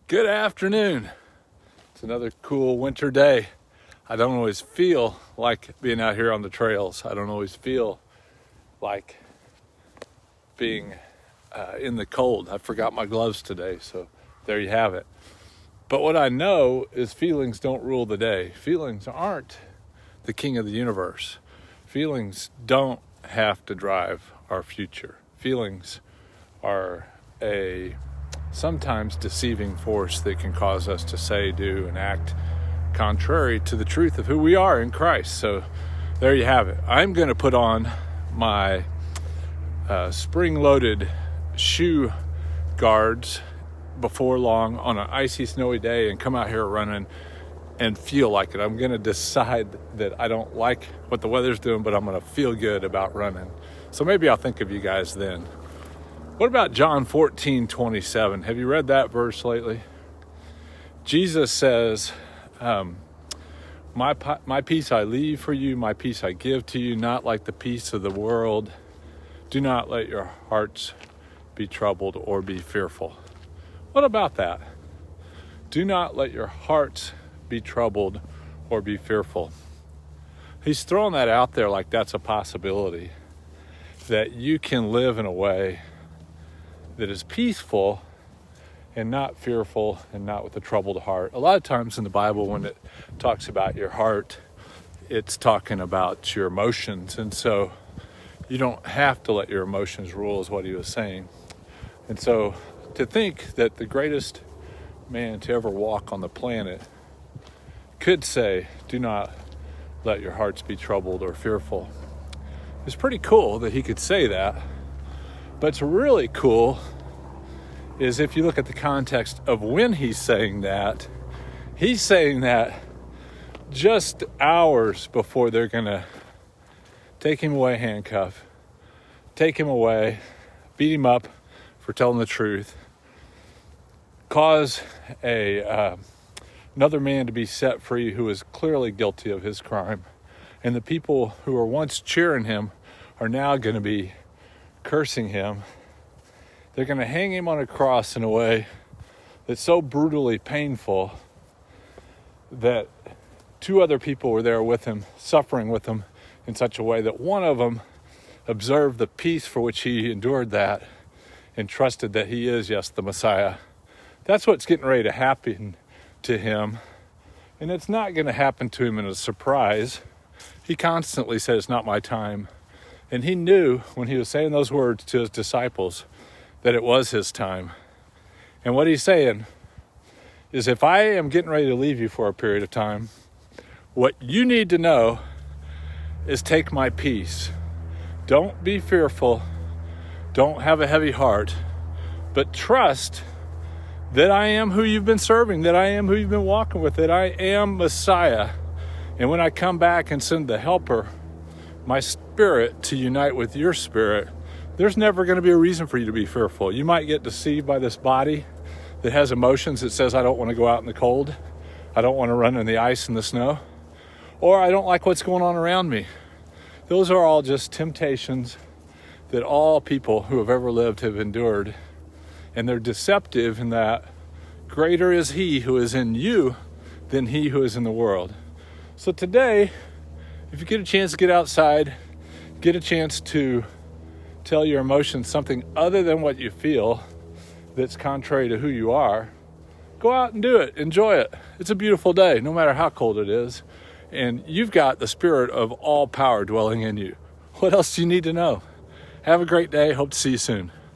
Good afternoon. It's another cool winter day. I don't always feel like being out here on the trails. I don't always feel like being in the cold. I forgot my gloves today, so there you have it. But what I know is feelings don't rule the day. Feelings aren't the king of the universe. Feelings don't have to drive our future. Feelings are a sometimes deceiving force that can cause us to say, do, and act contrary to the truth of who we are in Christ. So there you have it. I'm going to put on my spring-loaded shoe guards before long on an icy, snowy day and come out here running and feel like it. I'm going to decide that I don't like what the weather's doing, but I'm going to feel good about running. So maybe I'll think of you guys then. What about John 14:27? Have you read that verse lately? Jesus says, my peace I leave for you, my peace I give to you, not like the peace of the world. Do not let your hearts be troubled or be fearful. What about that? Do not let your hearts be troubled or be fearful. He's throwing that out there like that's a possibility, that you can live in a way that is peaceful and not fearful and not with a troubled heart. A lot of times in the Bible, when it talks about your heart, it's talking about your emotions. And so you don't have to let your emotions rule, is what he was saying. And so to think that the greatest man to ever walk on the planet could say, do not let your hearts be troubled or fearful, it's pretty cool that he could say that. But it's really cool is if you look at the context of when he's saying that just hours before they're going to take him away handcuffed, take him away, beat him up for telling the truth, cause another man to be set free who is clearly guilty of his crime. And the people who were once cheering him are now going to be cursing him. They're going to hang him on a cross in a way that's so brutally painful that two other people were there with him, suffering with him in such a way that one of them observed the peace for which he endured that and trusted that he is, yes, the Messiah. That's what's getting ready to happen to him. And it's not going to happen to him in a surprise. He constantly said, it's not my time. And he knew when he was saying those words to his disciples that it was his time. And what he's saying is, if I am getting ready to leave you for a period of time, what you need to know is take my peace. Don't be fearful. Don't have a heavy heart, but trust that I am who you've been serving, that I am who you've been walking with, that I am Messiah. And when I come back and send the helper, my spirit to unite with your spirit, there's never going to be a reason for you to be fearful. You might get deceived by this body that has emotions that says, I don't want to go out in the cold. I don't want to run in the ice and the snow. Or I don't like what's going on around me. Those are all just temptations that all people who have ever lived have endured. And they're deceptive in that greater is he who is in you than he who is in the world. So today, if you get a chance to get outside, get a chance to tell your emotions something other than what you feel that's contrary to who you are, go out and do it. Enjoy it. It's a beautiful day, no matter how cold it is. And you've got the spirit of all power dwelling in you. What else do you need to know? Have a great day. Hope to see you soon.